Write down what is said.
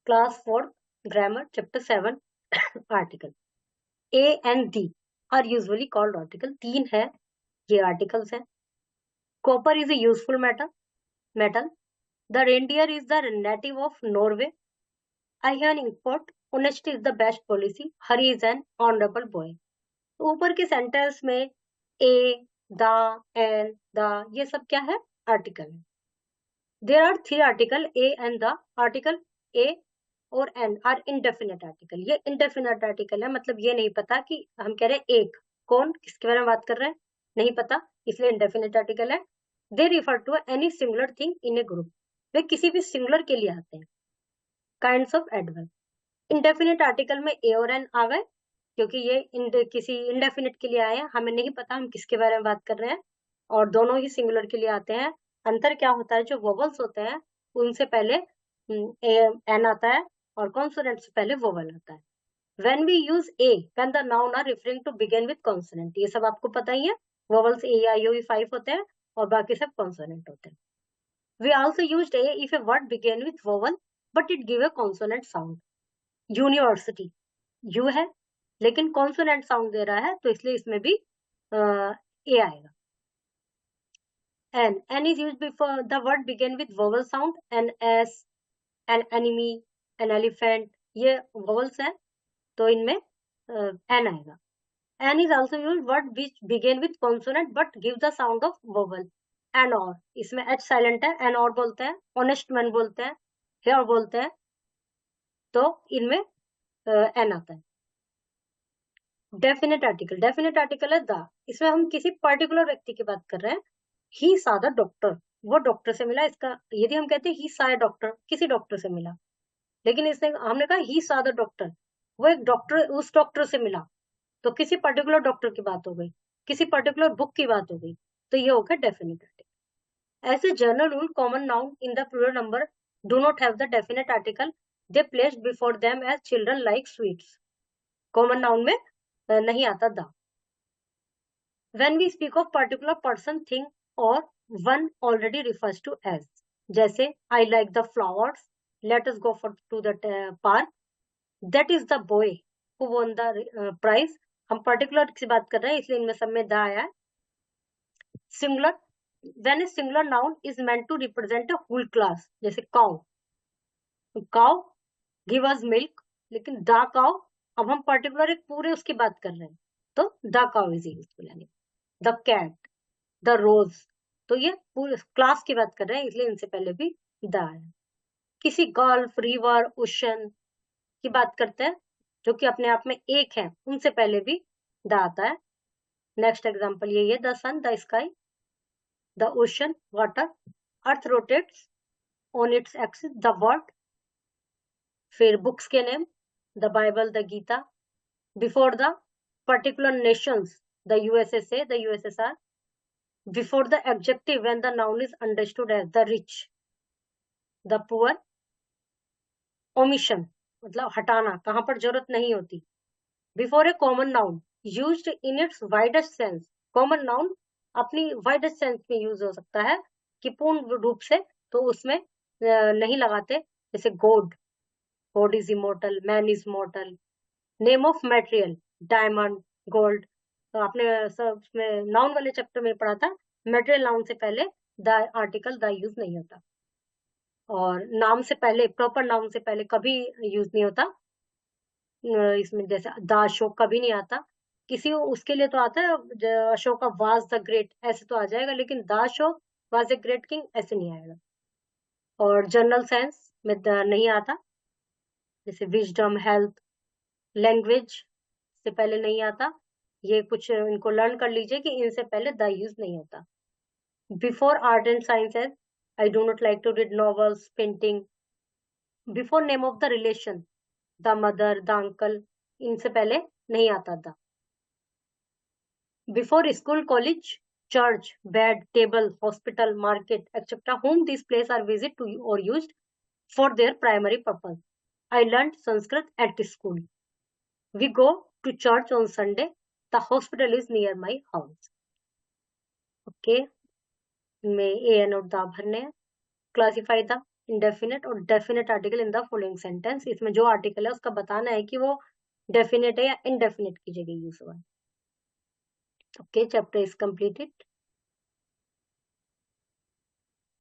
Class 4 grammar chapter 7 article a and D R usually called article. 3 है ये articles हैं। Copper is a useful metal. The reindeer is the native of Norway. I have an import. Honesty is the best policy. Hari is an honourable boy. तो ऊपर के sentence में ए, the, and, the, ये सब क्या है? Article है। There are 3 article a and the. Article a और एंड आर इनडेफिनेट आर्टिकल। ये इनडेफिनेट आर्टिकल है, मतलब ये नहीं पता कि हम कह रहे हैं एक, कौन किसके बारे में बात कर रहे हैं नहीं पता, इसलिए इनडेफिनेट आर्टिकल है। They refer to any singular thing in a group. वे किसी भी सिंगुलर के लिए आते हैं। Kinds of adverb. Indefinite article में ए और एन आ गए क्योंकि ये किसी इंडेफिनेट के लिए आए हैं, हमें नहीं पता हम किसके बारे में बात कर रहे हैं, और दोनों ही सिंगुलर के लिए आते हैं। अंतर क्या होता है, जो वोवल्स होते हैं उनसे पहले एन आता है और कॉन्सोनेंट से पहले वोवल आता है। When we use a, when the noun are referring to begin with consonant, ये सब आपको पता ही है। vowels a, I, O, E 5 होते हैं और बाकी सब consonant होते हैं। We also used a if a word began with vowel but it give a consonant sound. University, U है लेकिन consonant sound दे रहा है, तो इसलिए इसमें भी a आएगा। N is used before the word begin with vowel sound. An as, an enemy, an elephant, ये vowels है तो इनमें n आएगा। N is also used word which begin with consonant but give the sound of vowel. An or, इसमें h silent है, an or बोलते हैं, honest man बोलते हैं, here बोलते हैं, तो इनमें n आता है। डेफिनेट आर्टिकल है द। इसमें हम किसी पर्टिकुलर व्यक्ति की बात कर रहे हैं। ही सा द डॉक्टर, वो डॉक्टर से मिला। इसका यदि हम कहते हैं ही सा डॉक्टर, किसी डॉक्टर से मिला, लेकिन इसने हमने कहा ही सा द डॉक्टर, वो एक डॉक्टर उस डॉक्टर से मिला, तो किसी पर्टिकुलर डॉक्टर की बात हो गई, किसी पर्टिकुलर बुक की बात हो गई, तो ये हो गया डेफिनेट आर्टिकल। ऐसे general rule, common noun in the plural number do not have the definite article, they placed before them as children like sweets. Common noun में नहीं आता the. When we speak of particular person, thing or one already refers to as, जैसे I like the flowers, let us go to the park, that is the boy who won the prize। हम particular की बात कर रहे हैं इसलिए इनमें सब में द आया है। Singular, when a singular noun is meant to represent a whole class, जैसे cow give us milk, लेकिन the cow, अब हम पर्टिकुलर एक पूरे उसकी बात कर रहे हैं तो the cow is useful। यानी द कैट, द रोज, तो ये पूरे क्लास की बात कर रहे हैं इसलिए इनसे पहले भी द आया। किसी गल्फ, रिवर, ओशन की बात करते हैं जो कि अपने आप में एक है, उनसे पहले भी द आता है। नेक्स्ट एग्जांपल ये है, the sun, the sky, the ocean, water, earth rotates on its axis, the world. फिर बुक्स के name, the Bible, the Gita. Before the particular nations, the USA, the USSR. Before the adjective when the noun is understood as the rich, the poor। omission मतलब हटाना, कहाँ पर जरूरत नहीं होती। Before a common noun used in its widest sense, common noun अपनी widest sense में use हो सकता है कि पूर्ण रूप से, तो उसमें नहीं लगाते। जैसे God is immortal, man is mortal। name of material, diamond, gold। तो आपने सब में नाउन वाले चैप्टर में पढ़ा था, मेटेरियल नाउन से पहले द आर्टिकल द यूज नहीं होता, और नाम से पहले, प्रॉपर नाउन से पहले कभी यूज नहीं होता। इसमें जैसे द अशोक कभी नहीं आता, किसी उसके लिए तो आता है अशोक वाज द ग्रेट, ऐसे तो आ जाएगा, लेकिन the Ashok was a great king ऐसे नहीं आएगा। और जनरल साइंस में नहीं आता, जैसे विजडम, हेल्थ, लैंग्वेज से पहले नहीं आता। ये कुछ इनको लर्न कर लीजिए कि इनसे पहले द यूज नहीं होता। Before art and sciences, I do not like to read novels, painting. Before name of the relation, the mother, the uncle, इनसे पहले नहीं आता था। Before school, college, church, bed, table, hospital, market etcetera, whom these places are visit to or used for their primary purpose। I learned Sanskrit at school। We go to church on Sunday। The hospital is near my house। Okay, में A N और the भरने हैं। Classify the, indefinite और definite article in the following sentence. इसमें जो article है उसका बताना है कि वो डेफिनेट है या इनडेफिनेट की जगह यूज हुआ है। Okay, chapter is completed.